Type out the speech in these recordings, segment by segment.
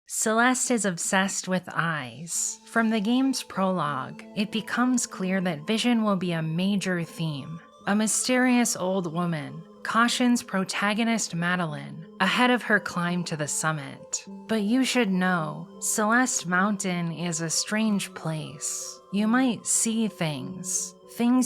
Celeste is obsessed with eyes. From the game's prologue, it becomes clear that vision will be a major theme. A mysterious old woman cautions protagonist Madeline ahead of her climb to the summit. But you should know, Celeste Mountain is a strange place. You might see things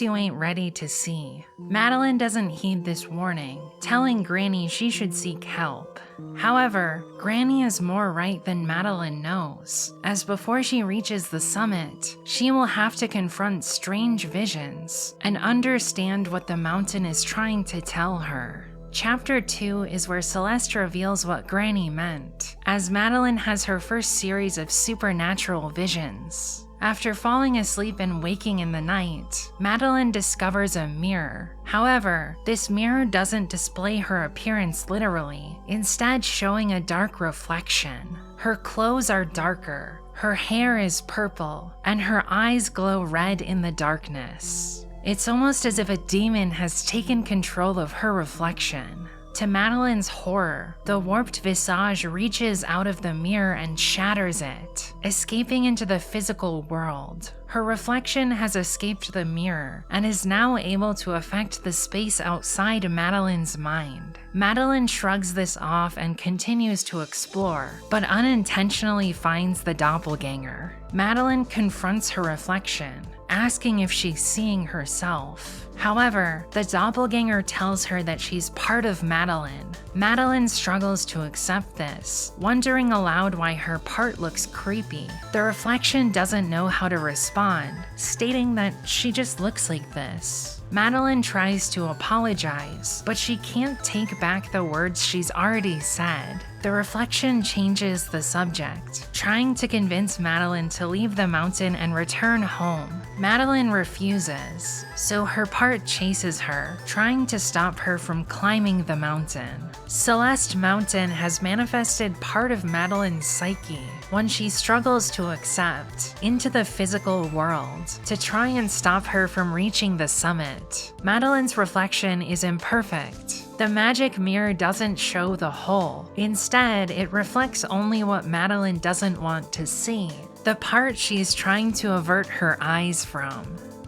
you ain't ready to see. Madeline doesn't heed this warning, telling Granny she should seek help. However, Granny is more right than Madeline knows, as before she reaches the summit, she will have to confront strange visions and understand what the mountain is trying to tell her. Chapter 2 is where Celeste reveals what Granny meant, as Madeline has her first series of supernatural visions. After falling asleep and waking in the night, Madeline discovers a mirror. However, this mirror doesn't display her appearance literally, instead showing a dark reflection. Her clothes are darker, her hair is purple, and her eyes glow red in the darkness. It's almost as if a demon has taken control of her reflection. To Madeline's horror, the warped visage reaches out of the mirror and shatters it, escaping into the physical world. Her reflection has escaped the mirror and is now able to affect the space outside Madeline's mind. Madeline shrugs this off and continues to explore, but unintentionally finds the doppelganger. Madeline confronts her reflection, asking if she's seeing herself. However, the doppelganger tells her that she's part of Madeline. Madeline struggles to accept this, wondering aloud why her part looks creepy. The reflection doesn't know how to respond, stating that she just looks like this. Madeline tries to apologize, but she can't take back the words she's already said. The reflection changes the subject, trying to convince Madeline to leave the mountain and return home. Madeline refuses, so her part chases her, trying to stop her from climbing the mountain. Celeste Mountain has manifested part of Madeline's psyche, one she struggles to accept, into the physical world to try and stop her from reaching the summit. Madeline's reflection is imperfect. The magic mirror doesn't show the whole. Instead, it reflects only what Madeline doesn't want to see, the part she's trying to avert her eyes from.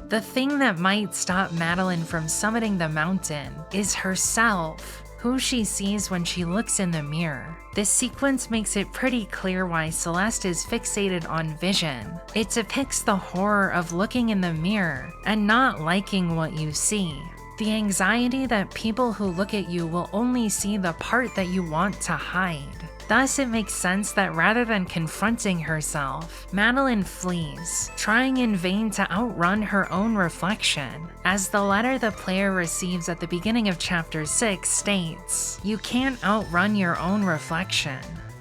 The thing that might stop Madeline from summiting the mountain is herself, who she sees when she looks in the mirror. This sequence makes it pretty clear why Celeste is fixated on vision. It depicts the horror of looking in the mirror and not liking what you see. The anxiety that people who look at you will only see the part that you want to hide. Thus, it makes sense that rather than confronting herself, Madeline flees, trying in vain to outrun her own reflection. As the letter the player receives at the beginning of Chapter 6 states, you can't outrun your own reflection.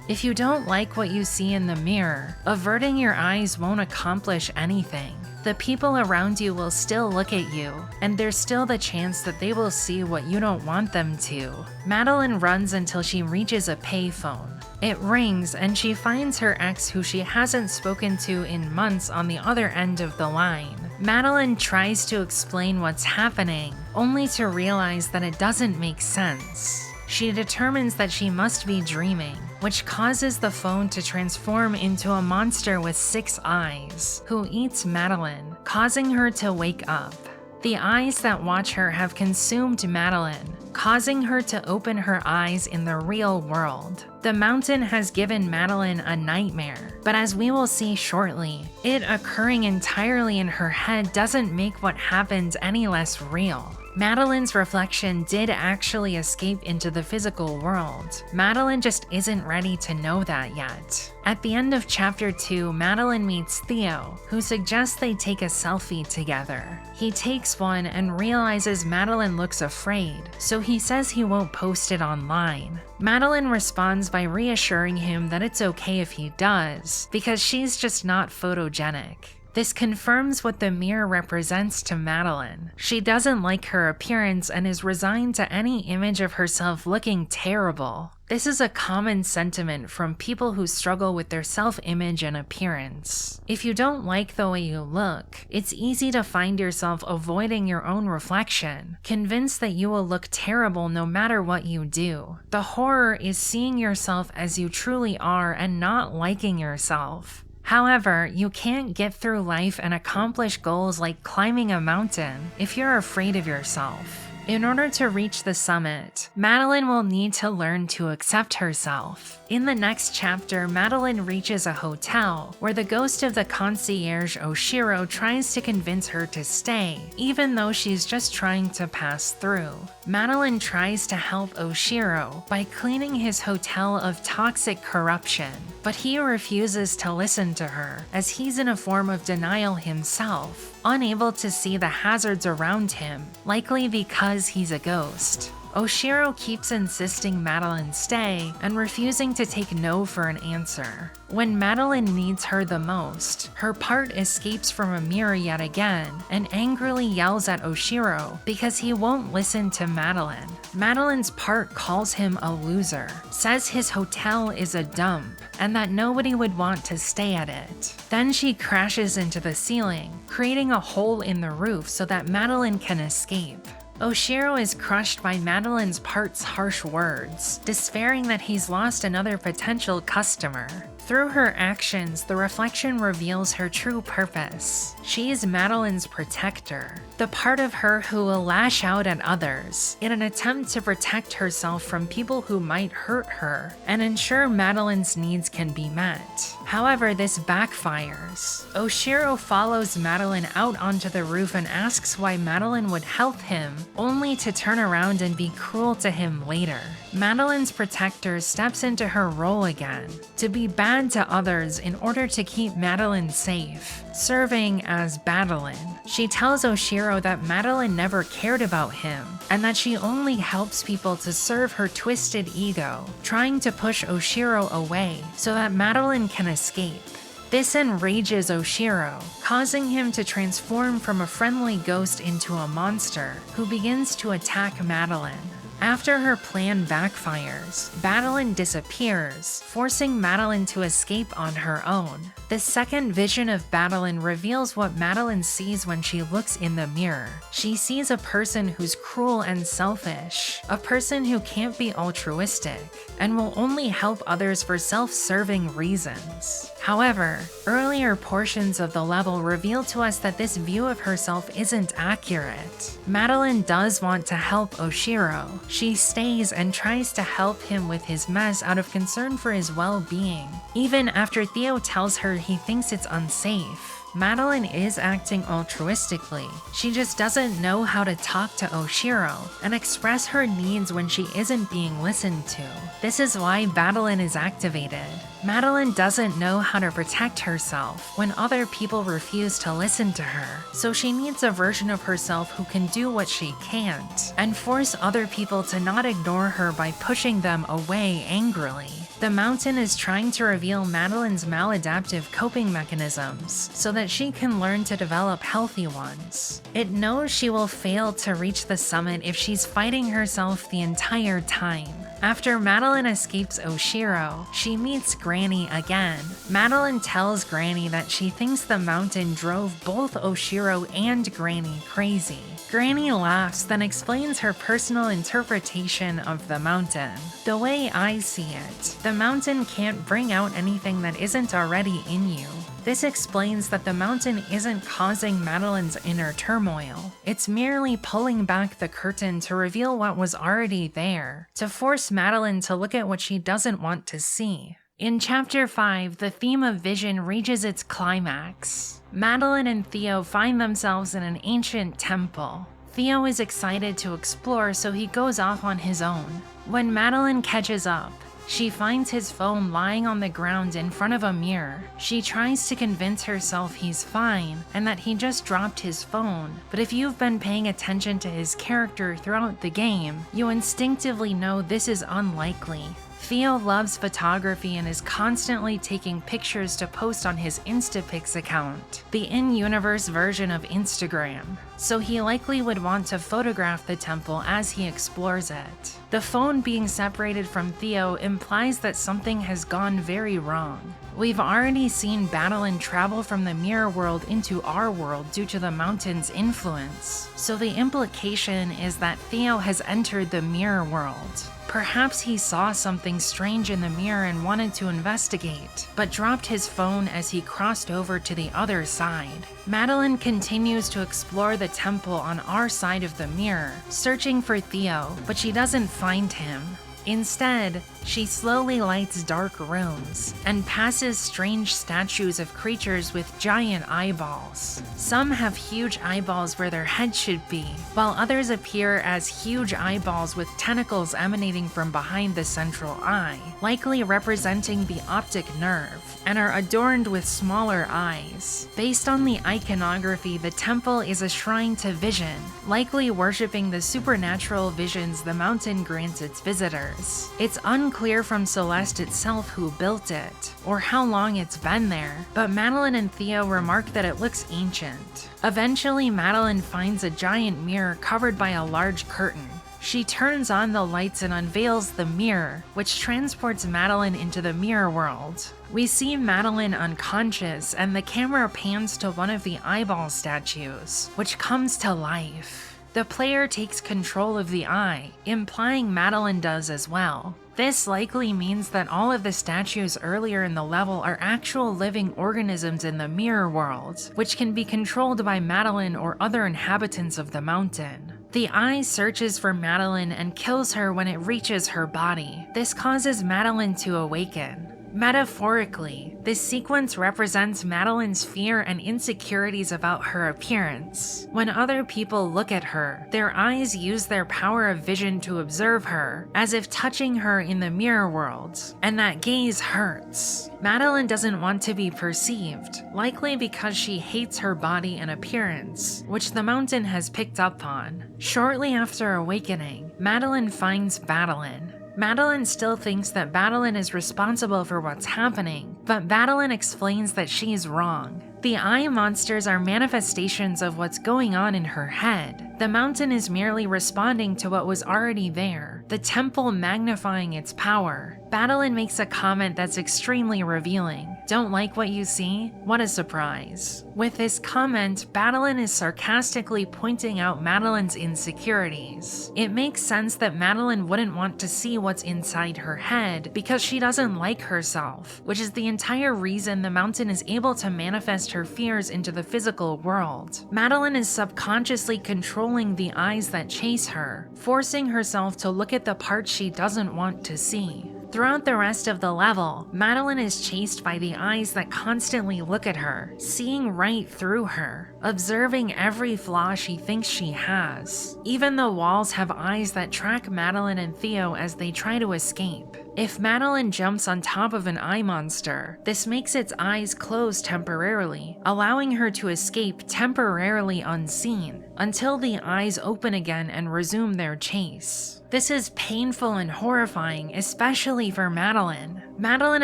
If you don't like what you see in the mirror, averting your eyes won't accomplish anything. The people around you will still look at you, and there's still the chance that they will see what you don't want them to. Madeline runs until she reaches a payphone. It rings and she finds her ex, who she hasn't spoken to in months, on the other end of the line. Madeline tries to explain what's happening, only to realize that it doesn't make sense. She determines that she must be dreaming, which causes the phone to transform into a monster with 6 eyes, who eats Madeline, causing her to wake up. The eyes that watch her have consumed Madeline, causing her to open her eyes in the real world. The mountain has given Madeline a nightmare, but as we will see shortly, it occurring entirely in her head doesn't make what happened any less real. Madeline's reflection did actually escape into the physical world. Madeline just isn't ready to know that yet. At the end of Chapter 2, Madeline meets Theo, who suggests they take a selfie together. He takes one and realizes Madeline looks afraid, so he says he won't post it online. Madeline responds by reassuring him that it's okay if he does, because she's just not photogenic. This confirms what the mirror represents to Madeline. She doesn't like her appearance and is resigned to any image of herself looking terrible. This is a common sentiment from people who struggle with their self-image and appearance. If you don't like the way you look, it's easy to find yourself avoiding your own reflection, convinced that you will look terrible no matter what you do. The horror is seeing yourself as you truly are and not liking yourself. However, you can't get through life and accomplish goals like climbing a mountain if you're afraid of yourself. In order to reach the summit, Madeline will need to learn to accept herself. In the next chapter, Madeline reaches a hotel where the ghost of the concierge Oshiro tries to convince her to stay, even though she's just trying to pass through. Madeline tries to help Oshiro by cleaning his hotel of toxic corruption, but he refuses to listen to her as he's in a form of denial himself, unable to see the hazards around him, likely because he's a ghost. Oshiro keeps insisting Madeline stay and refusing to take no for an answer. When Madeline needs her the most, her part escapes from a mirror yet again and angrily yells at Oshiro because he won't listen to Madeline. Madeline's part calls him a loser, says his hotel is a dump, and that nobody would want to stay at it. Then she crashes into the ceiling, creating a hole in the roof so that Madeline can escape. Oshiro is crushed by Madeline's part's harsh words, despairing that he's lost another potential customer. Through her actions, the reflection reveals her true purpose. She is Madeline's protector, the part of her who will lash out at others in an attempt to protect herself from people who might hurt her and ensure Madeline's needs can be met. However, this backfires. Oshiro follows Madeline out onto the roof and asks why Madeline would help him, only to turn around and be cruel to him later. Madeline's protector steps into her role again, to be bad to others in order to keep Madeline safe, serving as Madeline. She tells Oshiro that Madeline never cared about him, and that she only helps people to serve her twisted ego, trying to push Oshiro away so that Madeline can escape. This enrages Oshiro, causing him to transform from a friendly ghost into a monster who begins to attack Madeline. After her plan backfires, Madeline disappears, forcing Madeline to escape on her own. The second vision of Madeline reveals what Madeline sees when she looks in the mirror. She sees a person who's cruel and selfish, a person who can't be altruistic, and will only help others for self-serving reasons. However, earlier portions of the level reveal to us that this view of herself isn't accurate. Madeline does want to help Oshiro. She stays and tries to help him with his mess out of concern for his well-being, even after Theo tells her he thinks it's unsafe. Madeline is acting altruistically. She just doesn't know how to talk to Oshiro and express her needs when she isn't being listened to. This is why Madeline is activated. Madeline doesn't know how to protect herself when other people refuse to listen to her, so she needs a version of herself who can do what she can't, and force other people to not ignore her by pushing them away angrily. The mountain is trying to reveal Madeline's maladaptive coping mechanisms so that she can learn to develop healthy ones. It knows she will fail to reach the summit if she's fighting herself the entire time. After Madeline escapes Oshiro, she meets Granny again. Madeline tells Granny that she thinks the mountain drove both Oshiro and Granny crazy. Granny laughs, then explains her personal interpretation of the mountain. The way I see it, the mountain can't bring out anything that isn't already in you. This explains that the mountain isn't causing Madeline's inner turmoil. It's merely pulling back the curtain to reveal what was already there, to force Madeline to look at what she doesn't want to see. In Chapter 5, the theme of vision reaches its climax. Madeline and Theo find themselves in an ancient temple. Theo is excited to explore, so he goes off on his own. When Madeline catches up, she finds his phone lying on the ground in front of a mirror. She tries to convince herself he's fine and that he just dropped his phone, but if you've been paying attention to his character throughout the game, you instinctively know this is unlikely. Theo loves photography and is constantly taking pictures to post on his Instapics account, the in-universe version of Instagram, so he likely would want to photograph the temple as he explores it. The phone being separated from Theo implies that something has gone very wrong. We've already seen Madeline travel from the mirror world into our world due to the mountain's influence, so the implication is that Theo has entered the mirror world. Perhaps he saw something strange in the mirror and wanted to investigate, but dropped his phone as he crossed over to the other side. Madeline continues to explore the temple on our side of the mirror, searching for Theo, but she doesn't find him. Instead, she slowly lights dark rooms and passes strange statues of creatures with giant eyeballs. Some have huge eyeballs where their heads should be, while others appear as huge eyeballs with tentacles emanating from behind the central eye, likely representing the optic nerve, and are adorned with smaller eyes. Based on the iconography, the temple is a shrine to vision, likely worshipping the supernatural visions the mountain grants its visitors. It's unclear from Celeste itself who built it, or how long it's been there, but Madeline and Theo remark that it looks ancient. Eventually, Madeline finds a giant mirror covered by a large curtain. She turns on the lights and unveils the mirror, which transports Madeline into the mirror world. We see Madeline unconscious, and the camera pans to one of the eyeball statues, which comes to life. The player takes control of the eye, implying Madeline does as well. This likely means that all of the statues earlier in the level are actual living organisms in the mirror world, which can be controlled by Madeline or other inhabitants of the mountain. The eye searches for Madeline and kills her when it reaches her body. This causes Madeline to awaken. Metaphorically, this sequence represents Madeline's fear and insecurities about her appearance. When other people look at her, their eyes use their power of vision to observe her, as if touching her in the mirror world, and that gaze hurts. Madeline doesn't want to be perceived, likely because she hates her body and appearance, which the mountain has picked up on. Shortly after awakening, Madeline finds Madeline. Madeline still thinks that Madeline is responsible for what's happening, but Madeline explains that she's wrong. The eye monsters are manifestations of what's going on in her head. The mountain is merely responding to what was already there, the temple magnifying its power. Madeline makes a comment that's extremely revealing. Don't like what you see? What a surprise. With this comment, Madeline is sarcastically pointing out Madeline's insecurities. It makes sense that Madeline wouldn't want to see what's inside her head because she doesn't like herself, which is the entire reason the mountain is able to manifest her fears into the physical world. Madeline is subconsciously controlling the eyes that chase her, forcing herself to look at the parts she doesn't want to see. Throughout the rest of the level, Madeline is chased by the eyes that constantly look at her, seeing right through her, observing every flaw she thinks she has. Even the walls have eyes that track Madeline and Theo as they try to escape. If Madeline jumps on top of an eye monster, this makes its eyes close temporarily, allowing her to escape temporarily unseen, until the eyes open again and resume their chase. This is painful and horrifying, especially for Madeline. Madeline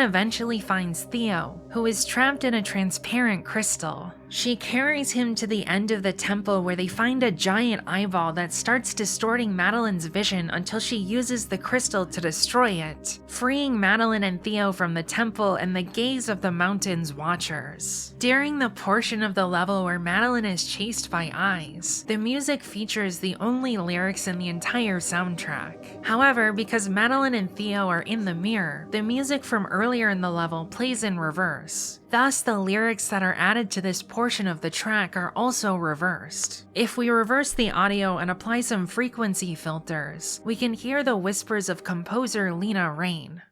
eventually finds Theo, who is trapped in a transparent crystal. She carries him to the end of the temple where they find a giant eyeball that starts distorting Madeline's vision until she uses the crystal to destroy it, freeing Madeline and Theo from the temple and the gaze of the mountain's watchers. During the portion of the level where Madeline is chased by eyes, the music features the only lyrics in the entire soundtrack. However, because Madeline and Theo are in the mirror, the music from earlier in the level plays in reverse. Thus, the lyrics that are added to this portion of the track are also reversed. If we reverse the audio and apply some frequency filters, we can hear the whispers of composer Lena Raine.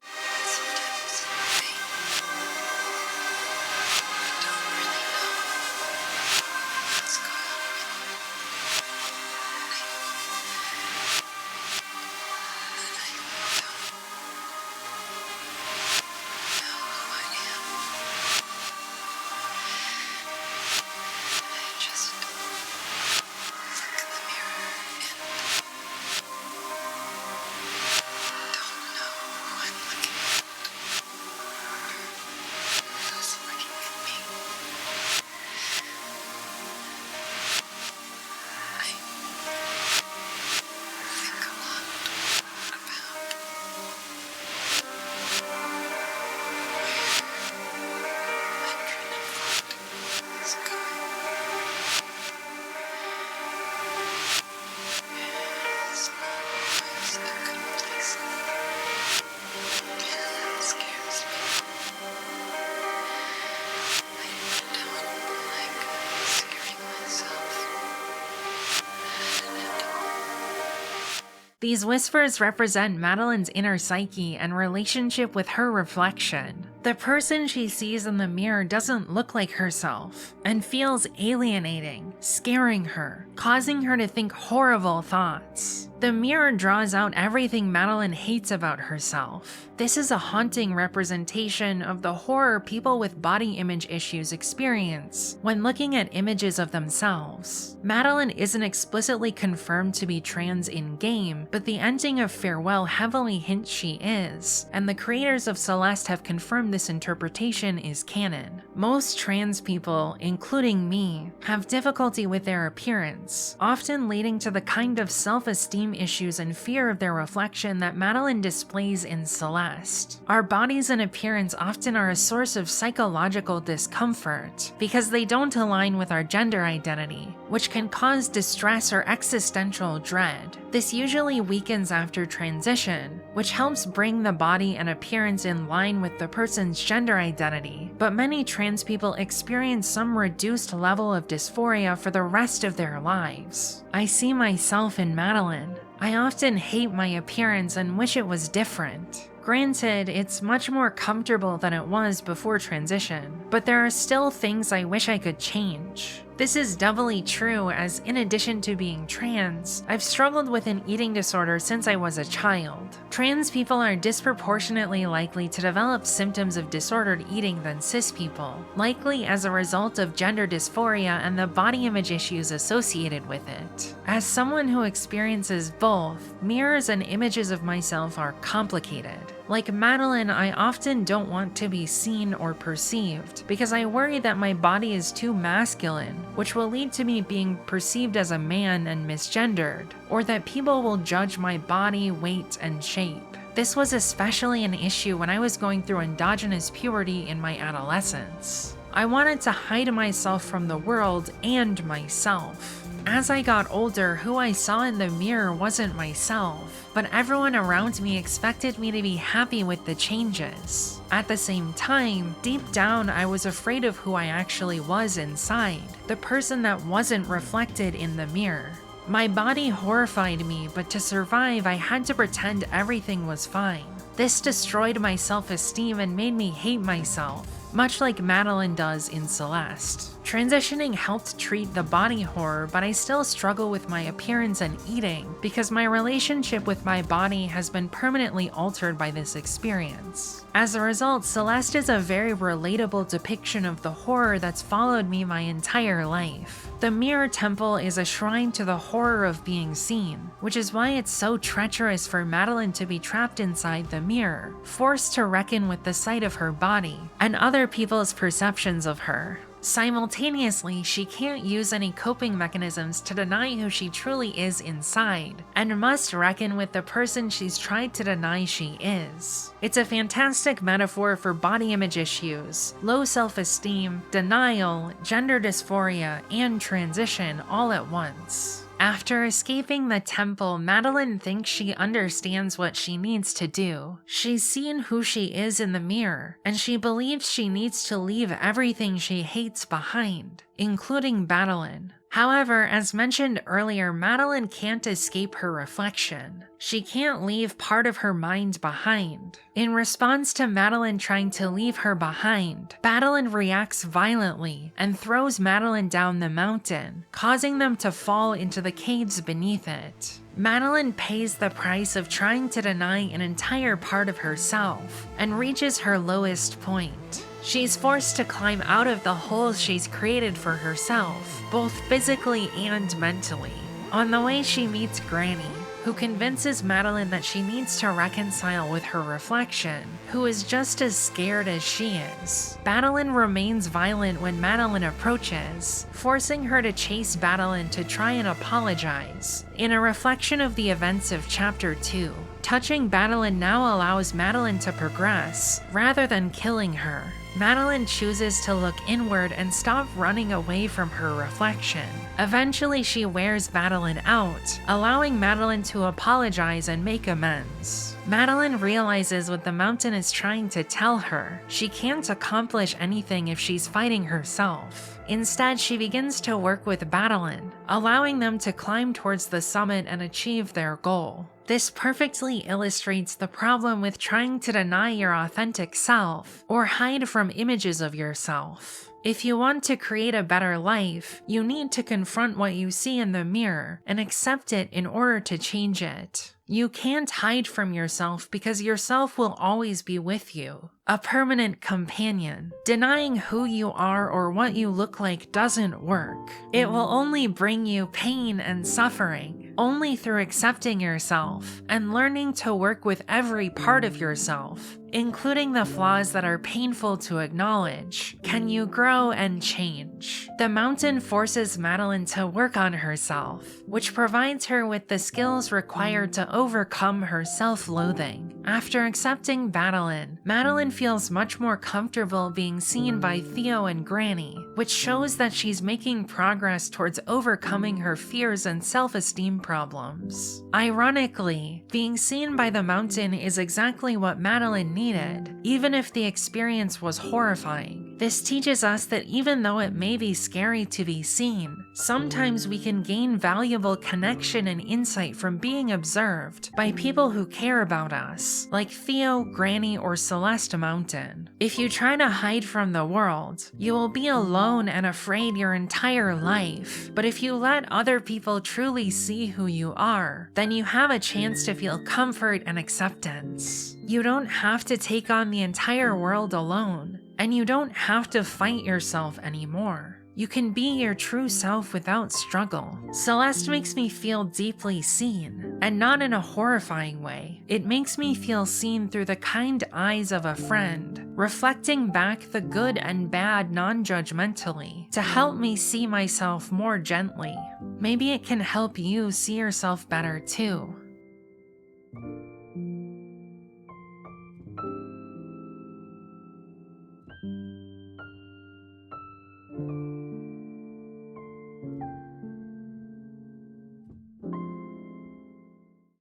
These whispers represent Madeline's inner psyche and relationship with her reflection. The person she sees in the mirror doesn't look like herself and feels alienating, scaring her, causing her to think horrible thoughts. The mirror draws out everything Madeline hates about herself. This is a haunting representation of the horror people with body image issues experience when looking at images of themselves. Madeline isn't explicitly confirmed to be trans in-game, but the ending of Farewell heavily hints she is, and the creators of Celeste have confirmed this interpretation is canon. Most trans people, including me, have difficulty with their appearance, often leading to the kind of self-esteem issues and fear of their reflection that Madeline displays in Celeste. Our bodies and appearance often are a source of psychological discomfort because they don't align with our gender identity, which can cause distress or existential dread. This usually weakens after transition, which helps bring the body and appearance in line with the person's gender identity, but many trans people experience some reduced level of dysphoria for the rest of their lives. I see myself in Madeline. I often hate my appearance and wish it was different. Granted, it's much more comfortable than it was before transition, but there are still things I wish I could change. This is doubly true as, in addition to being trans, I've struggled with an eating disorder since I was a child. Trans people are disproportionately likely to develop symptoms of disordered eating than cis people, likely as a result of gender dysphoria and the body image issues associated with it. As someone who experiences both, mirrors and images of myself are complicated. Like Madeline, I often don't want to be seen or perceived because I worry that my body is too masculine, which will lead to me being perceived as a man and misgendered, or that people will judge my body, weight, and shape. This was especially an issue when I was going through endogenous puberty in my adolescence. I wanted to hide myself from the world and myself. As I got older, who I saw in the mirror wasn't myself, but everyone around me expected me to be happy with the changes. At the same time, deep down, I was afraid of who I actually was inside, the person that wasn't reflected in the mirror. My body horrified me, but to survive, I had to pretend everything was fine. This destroyed my self-esteem and made me hate myself, much like Madeline does in Celeste. Transitioning helped treat the body horror, but I still struggle with my appearance and eating because my relationship with my body has been permanently altered by this experience. As a result, Celeste is a very relatable depiction of the horror that's followed me my entire life. The Mirror Temple is a shrine to the horror of being seen, which is why it's so treacherous for Madeline to be trapped inside the mirror, forced to reckon with the sight of her body and other people's perceptions of her. Simultaneously, she can't use any coping mechanisms to deny who she truly is inside, and must reckon with the person she's tried to deny she is. It's a fantastic metaphor for body image issues, low self-esteem, denial, gender dysphoria, and transition all at once. After escaping the temple, Madeline thinks she understands what she needs to do. She's seen who she is in the mirror, and she believes she needs to leave everything she hates behind, including Madeline. However, as mentioned earlier, Madeline can't escape her reflection. She can't leave part of her mind behind. In response to Madeline trying to leave her behind, Madeline reacts violently and throws Madeline down the mountain, causing them to fall into the caves beneath it. Madeline pays the price of trying to deny an entire part of herself and reaches her lowest point. She's forced to climb out of the holes she's created for herself, both physically and mentally. On the way, she meets Granny, who convinces Madeline that she needs to reconcile with her reflection, who is just as scared as she is. Madeline remains violent when Madeline approaches, forcing her to chase Madeline to try and apologize, in a reflection of the events of Chapter 2. Touching Madeline now allows Madeline to progress, rather than killing her. Madeline chooses to look inward and stop running away from her reflection. Eventually, she wears Madeline out, allowing Madeline to apologize and make amends. Madeline realizes what the mountain is trying to tell her. She can't accomplish anything if she's fighting herself. Instead, she begins to work with Madeline, allowing them to climb towards the summit and achieve their goal. This perfectly illustrates the problem with trying to deny your authentic self or hide from images of yourself. If you want to create a better life, you need to confront what you see in the mirror and accept it in order to change it. You can't hide from yourself because yourself will always be with you, a permanent companion. Denying who you are or what you look like doesn't work. It will only bring you pain and suffering. Only through accepting yourself and learning to work with every part of yourself, including the flaws that are painful to acknowledge, can you grow and change. The mountain forces Madeline to work on herself, which provides her with the skills required to overcome her self-loathing. After accepting Madeline feels much more comfortable being seen by Theo and Granny, which shows that she's making progress towards overcoming her fears and self-esteem problems. Ironically, being seen by the mountain is exactly what Madeline needed, even if the experience was horrifying. This teaches us that even though it may be scary to be seen, sometimes we can gain valuable connection and insight from being observed by people who care about us, like Theo, Granny, or Celeste Mountain. If you try to hide from the world, you will be alone and afraid your entire life. But if you let other people truly see who you are, then you have a chance to feel comfort and acceptance. You don't have to take on the entire world alone, and you don't have to fight yourself anymore. You can be your true self without struggle. Celeste makes me feel deeply seen, and not in a horrifying way. It makes me feel seen through the kind eyes of a friend, reflecting back the good and bad non-judgmentally to help me see myself more gently. Maybe it can help you see yourself better too.